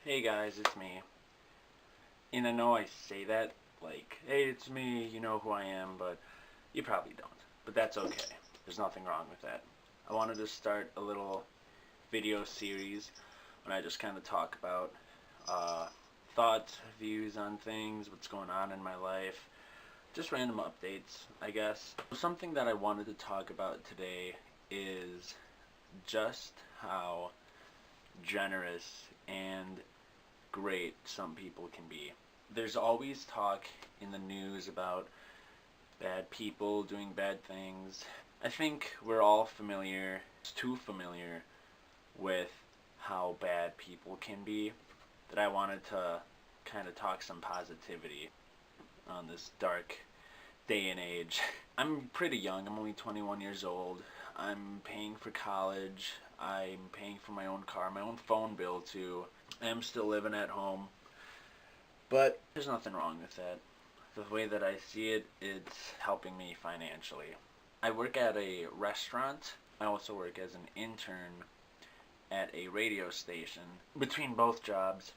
Hey guys, it's me. And I know I say that like, hey, it's me, you know who I am, but you probably don't. But that's okay. There's nothing wrong with that. I wanted to start a little video series when I just kind of talk about uh, thoughts, views on things, what's going on in my life, just random updates, I guess. Something that I wanted to talk about today is just how generous and great some people can be. There's always talk in the news about bad people doing bad things. I think we're all familiar, too familiar, with how bad people can be, that I wanted to kind of talk some positivity on this dark day and age. I'm pretty young, I'm only 21 years old. I'm paying for college, I'm paying for my own car, my own phone bill too. I'm still living at home. But there's nothing wrong with that. The way that I see it, it's helping me financially. I work at a restaurant. I also work as an intern at a radio station. Between both jobs,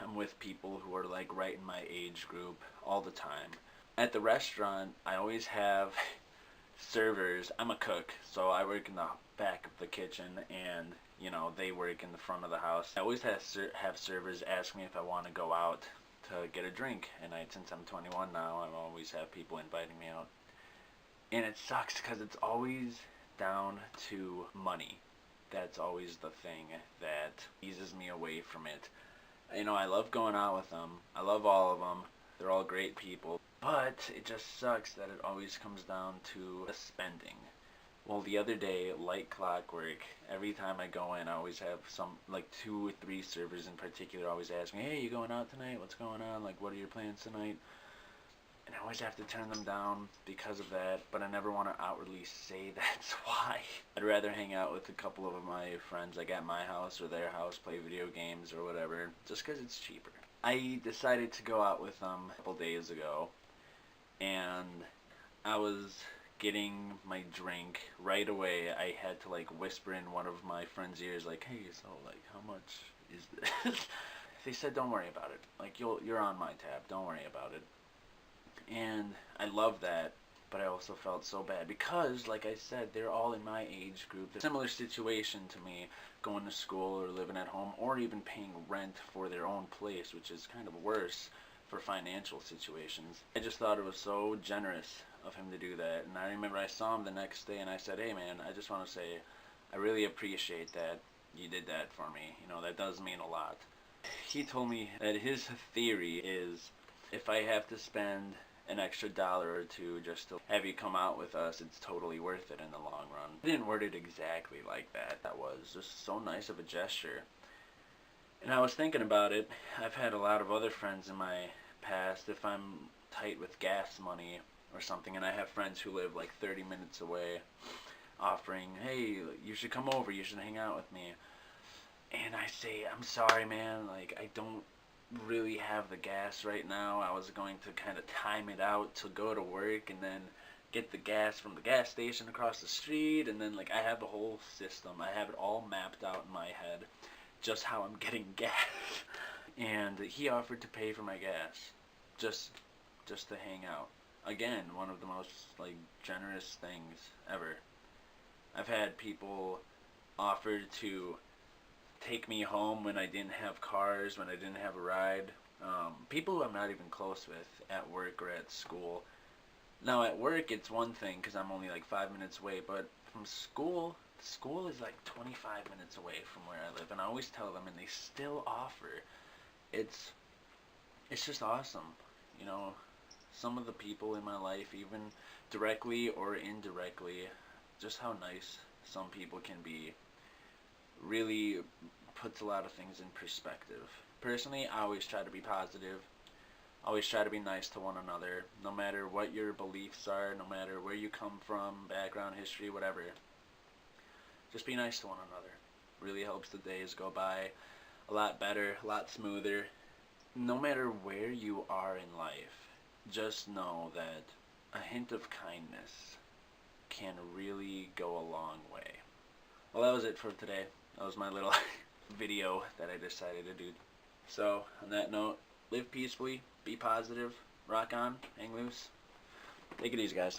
I'm with people who are like right in my age group all the time. At the restaurant, I always have servers. I'm a cook, so I work in the back of the kitchen, and they work in the front of the house. I always have servers ask me if I want to go out to get a drink, and since I'm 21 now, I always have people inviting me out. And it sucks because it's always down to money. That's always the thing that eases me away from it. I love going out with them. I love all of them. They're all great people. But it just sucks that it always comes down to the spending. Well, the other day, like clockwork, every time I go in, I always have like 2 or 3 servers in particular always ask me, hey, you going out tonight? What's going on? Like, what are your plans tonight? And I always have to turn them down because of that, but I never want to outwardly say that's why. I'd rather hang out with a couple of my friends, like at my house or their house, play video games or whatever, just because it's cheaper. I decided to go out with them a couple days ago, and I was getting my drink. Right away I had to like whisper in one of my friend's ears like, hey, so like how much is this? They said don't worry about it, like you're on my tab, don't worry about it. And I love that, but I also felt so bad because, like I said, they're all in my age group. They're similar situation to me, going to school or living at home or even paying rent for their own place, which is kind of worse for financial situations. I just thought it was so generous of him to do that. And I remember I saw him the next day and I said, hey man, I just want to say I really appreciate that you did that for me. That does mean a lot. He told me that his theory is if I have to spend an extra dollar or two just to have you come out with us, it's totally worth it in the long run. I didn't word it exactly like that. That was just so nice of a gesture. And I was thinking about it. I've had a lot of other friends in my past. If I'm tight with gas money or something, and I have friends who live like 30 minutes away offering, hey, you should come over, you should hang out with me. And I say, I'm sorry, man, like I don't really have the gas right now. I was going to kind of time it out to go to work and then get the gas from the gas station across the street, and then like I have the whole system. I have it all mapped out in my head, just how I'm getting gas. And he offered to pay for my gas, just to hang out. Again, one of the most like generous things ever. I've had people offer to take me home when I didn't have cars, when I didn't have a ride. People who I'm not even close with at work or at school. Now at work it's one thing because I'm only like 5 minutes away, but from school is like 25 minutes away from where I live, and I always tell them and they still offer. It's just awesome. Some of the people in my life, even directly or indirectly, just how nice some people can be, really puts a lot of things in perspective. Personally, I always try to be positive. Always try to be nice to one another, no matter what your beliefs are, no matter where you come from, background, history, whatever. Just be nice to one another. Really helps the days go by a lot better, a lot smoother. No matter where you are in life, just know that a hint of kindness can really go a long way. Well, that was it for today. That was my little video that I decided to do. So, on that note, live peacefully, be positive, rock on, hang loose. Take it easy, guys.